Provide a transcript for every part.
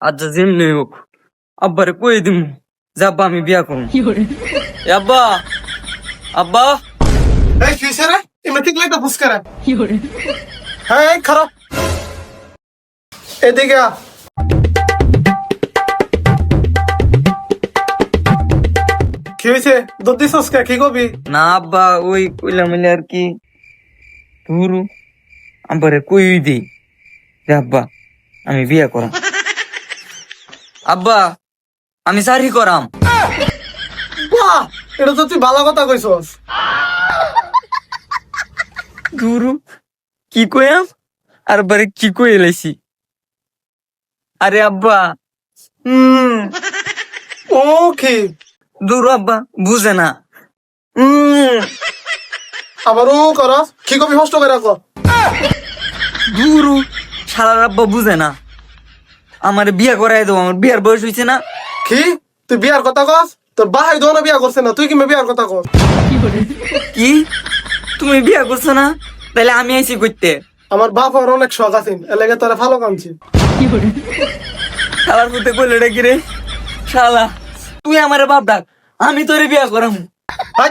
আচ্ছা যেমনি হোক আব্বারে কয়ে দিম যে আব্বা আমি বিয়া করুম। এ আব্বা, আব্বা এই কি হইছে রে? এমনি ঠিক লাগতো ফুসকারা। হ্যাঁ এই খারাপ। এদিকে আ। কি হইছে? দুধ দিছস কে? কি কবি? না আব্বা ওই কইলাম মিলে আর কি ধুরু আব্বারে কই দিই যে আব্বা আমি বিয়া করাম। আব্বা আমি সারি করাম। বাহ! এটা তো তুই ভালো কথা কইছস। ধুরু কি কয়াম আর বারে কি কই এলাইছি। আরে আব্বা হুম। ও কি? দূর আব্বা বুঝে না। আবার ও করস? কি কবি কষ্ট করে রাখো? দূরু শালার আব্বা বুঝে না। আমার বিয়া করাই দেবো, আমার বিয়ার বয়স হয়েছে না। কি? তুই বিয়ার কথা কস? তোর বাহাই দোনো বিয়া করছে না, তুই কি বিয়ার কথা কস? কি তুমি বিয়া করছো না? তাহলে আমি আইছি করতে। আমার বাপ আর অনেক শখ আছেন, এলাকা তোরা ভালো কামছি। শালার পুতে কইলে রে কিরে শালা তুই আমার বাপ ডাক, আমি তোরে বিয়া করাম। হাই,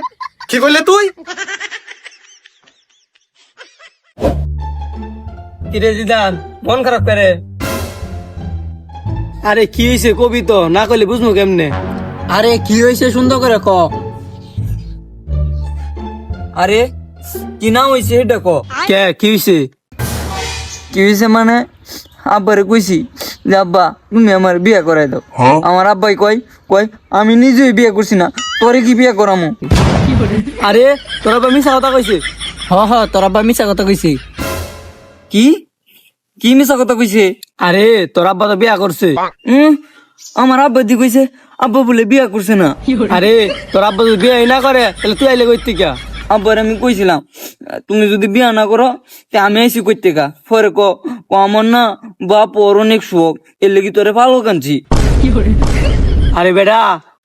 কি কইলে তুই? কিরে জিদান মন খারাপ করে? আরে কি হয়েছে কবি তো না কইলে বুঝবো কেমনে? আরে কি হয়েছে সুন্দর করে ক। আরে কি না হয়েছে এটা ক। কে কি হয়েছে? কি হয়েছে মানে আব্বারে কইছি যে আব্বা তুমি আমার বিয়া করাই দাও। আমার আব্বাই কয় কয় আমি নিজেই বিয়া করছি না, তোরে কি বিয়া করামু? আরে তোর আব্বা মিশা কথা কইছে। হ তোর আব্বা মিশা কথা কইছে। কি কি মিছা কথা কইছে? আরে তোর আব্বা তো বিয়া করছে। আমার আব্বা দি কইছে আব্বা বলে বিয়া করছে না। আরে তোর আব্বা যদি বিয়া না করে তাহলে তুই আইলে কইতে কা? আব্বার আমি কইছিলাম তুমি যদি বিয়া না করো তে আমি আইসি করতে কা। পরে ক আমার না বাপ ওর অনেক শোক, এর লেগে তোরে ভালো কানছি। আরে বেটা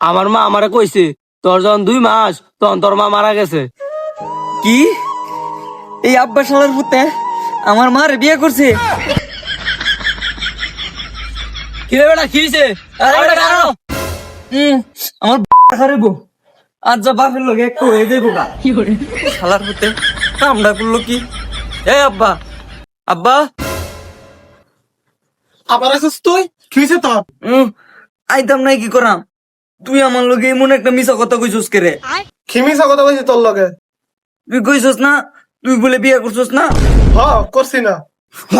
আমার মা আমারে কইছে তোর যখন 2 মাস তখন তোর মা মারা গেছে। কি এই আব্বা শালার পুতে আমার মারে বিয়ে করছে? কি রে বেটা কি হয়েছে? আরে বেটা কারো আমার খারিব আজ যা বাপের লোক একটু হয়ে যাইবো গা। শালার পুতে কামড়া করলো কি? এ আব্বা, আব্বা আবার আসিস তুই? কি হইছে তোর? আইতাম নাই কি করাম? তুই আমার লোকে এমন একটা মিছা কথা কইছস কে রে? কি মিছা কথা কইছি তোর লগে? তুই কইছস না তুই বলে বিয়ে করছস না? হ, করছি না। হ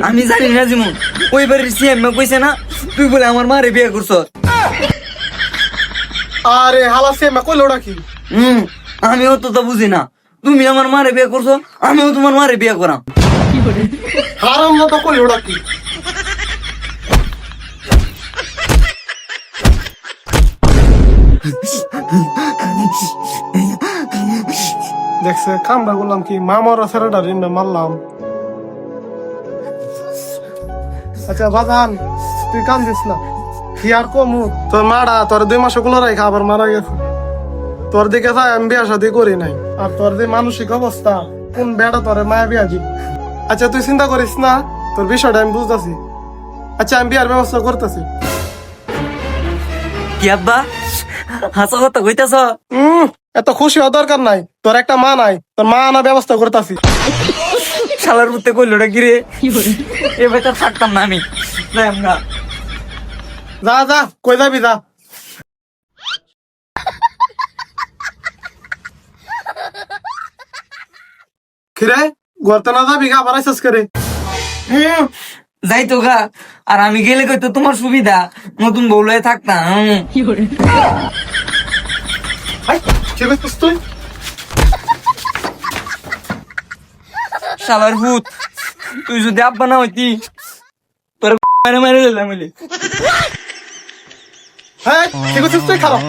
আমি জানি না যেমন ওই বাড়ির সিএম কইছে না তুই বলে আমার মারে বিয়ে করছস। আরে হালা সে মা কইলো ওটা কি? আমিও তো তা বুঝি না। তুমি আমার মারে বিয়ে করছো, আমিও তোমার মারে বিয়ে করাম। হারাম না তো কইলো ওটা কি? দেখছে কামটা করলাম কি মামার ছেলেটা রিমে মারলাম। আচ্ছা বাজান তুই কাম দিস না, কি আর কমু? তোর মারা তোর 2 মাস গুলো রাখা আবার মারা গেছে। তোর দিকে চাই আমি বিয়া শাদি করি নাই, আর তোর যে মানসিক অবস্থা কোন বেটা তোর মায়া বিয়া দিব। আচ্ছা তুই চিন্তা করিস না, তোর বিষয়টা আমি বুঝতেছি। আচ্ছা আমি বিয়ার ব্যবস্থা করতেছি। কি আব্বা হাসা কথা কইতাছ? এত খুশি হওয়ার দরকার নাই, তোর একটা মা নাই, তোর মা আনার ব্যবস্থা করতেছি। শালার মধ্যে কইলোটা কি রে? এবার তো থাকতাম না আমি। যাই আমরা। যা যা কই যাবি যা। খিরে গর্তে না যাবি গা, আবার আইসস করে। যাই তো গা, আর আমি গেলে কইতো তোমার সুবিধা, নতুন বউলে থাকতাম। হাই, কি করছিস তুই? শালার ভূত তুই যদি আব্বা না হইতি তোর মেরে মেরে দিলাম। হ্যাঁ কি করছিস তুই? খারাপ